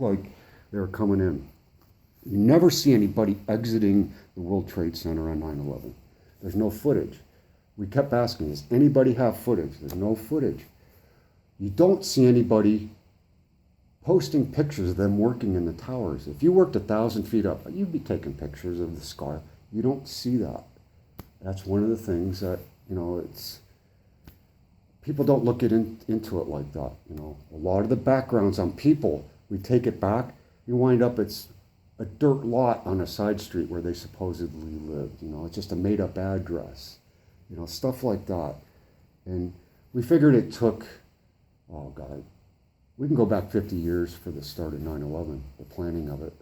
looked like they were coming in. You never see anybody exiting the World Trade Center on 9/11. There's no footage. We kept asking, does anybody have footage? There's no footage. You don't see anybody posting pictures of them working in the towers. If you worked 1,000 feet up, you'd be taking pictures of the scar. You don't see that. That's one of the things that, it's, people don't look into it like that. A lot of the backgrounds on people, we take it back, you wind up, it's a dirt lot on a side street where they supposedly lived. It's just a made up address, stuff like that. And we figured it took, oh God, we can go back 50 years for the start of 9/11, the planning of it.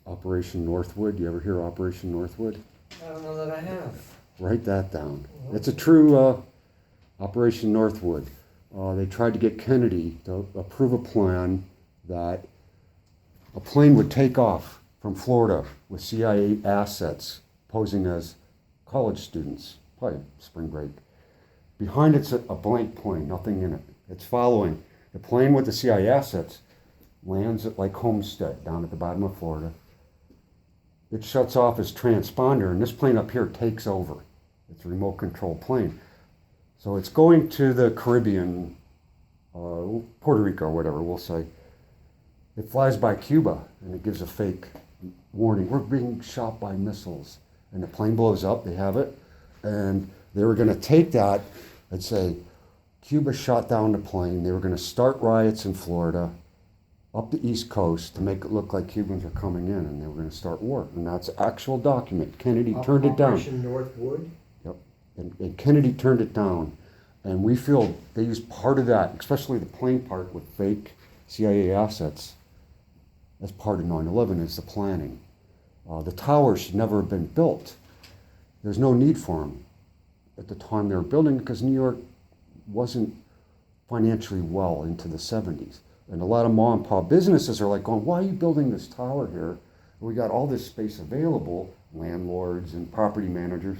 Operation Northwood, you ever hear Operation Northwood? I don't know that I have. Write that down. It's a true Operation Northwood. They tried to get Kennedy to approve a plan that a plane would take off from Florida with CIA assets posing as college students, probably spring break. Behind it's a blank plane, nothing in it. It's following. The plane with the CIA assets lands at like Homestead down at the bottom of Florida. It shuts off its transponder, and this plane up here takes over. It's a remote control plane. So it's going to the Caribbean, Puerto Rico or whatever, we'll say. It flies by Cuba, and it gives a fake warning. We're being shot by missiles. And the plane blows up, they have it. And they were going to take that and say, Cuba shot down the plane. They were going to start riots in Florida, up the East Coast, to make it look like Cubans are coming in, and they were going to start war. And that's an actual document. Kennedy turned it down. Operation Northwood? Yep. And Kennedy turned it down. And we feel they used part of that, especially the plane part with fake CIA assets, as part of 9/11 is the planning. The towers should never have been built. There's no need for them at the time they were building, because New York wasn't financially well into the 70s. And a lot of mom and pop businesses are like going, why are you building this tower here? We got all this space available, landlords and property managers.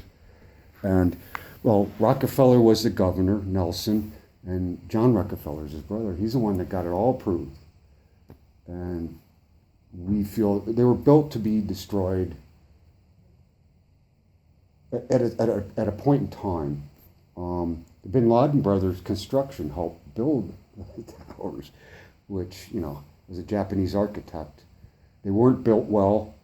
And, well, Rockefeller was the governor, Nelson, and John Rockefeller's his brother. He's the one that got it all approved. And we feel they were built to be destroyed at a point in time. The Bin Laden brothers' construction helped build the towers, which, was a Japanese architect. They weren't built well.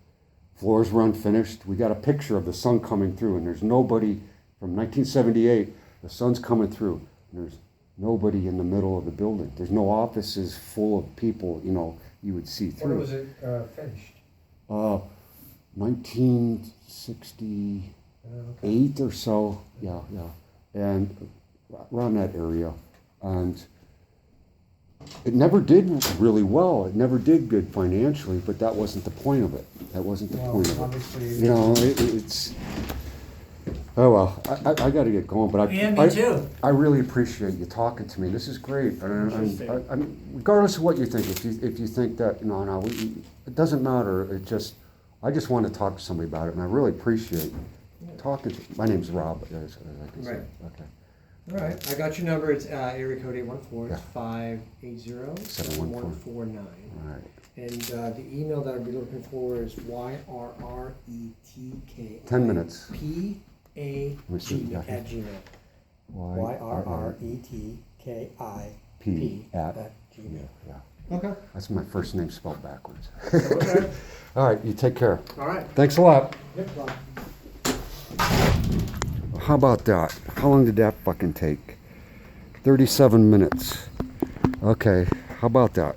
Floors were unfinished. We got a picture of the sun coming through, and there's nobody from 1978. The sun's coming through, and there's nobody in the middle of the building. There's no offices full of people, you would see through. When was it finished? 1968 or so. Yeah. And around that area. And it never did really well. It never did good financially, but that wasn't the point of it. That wasn't the point of it. It's... Oh, well, I got to get going, but me too. I really appreciate you talking to me. This is great. I'm regardless of what you think, if you think that, it doesn't matter. I just want to talk to somebody about it, and I really appreciate talking to you. My name's Rob, as I can say. Right. Okay. All right, I got your number. It's area code 814-580-7149. All right. And the email that I'd be looking for is YRRETK. 10 minutes. P-A-G at Gmail. YRRETKIP at Gmail. Yeah. Okay. That's my first name spelled backwards. Okay. All right, you take care. All right. Thanks a lot. Yep. Bye. How about that? How long did that fucking take? 37 minutes. Okay, how about that?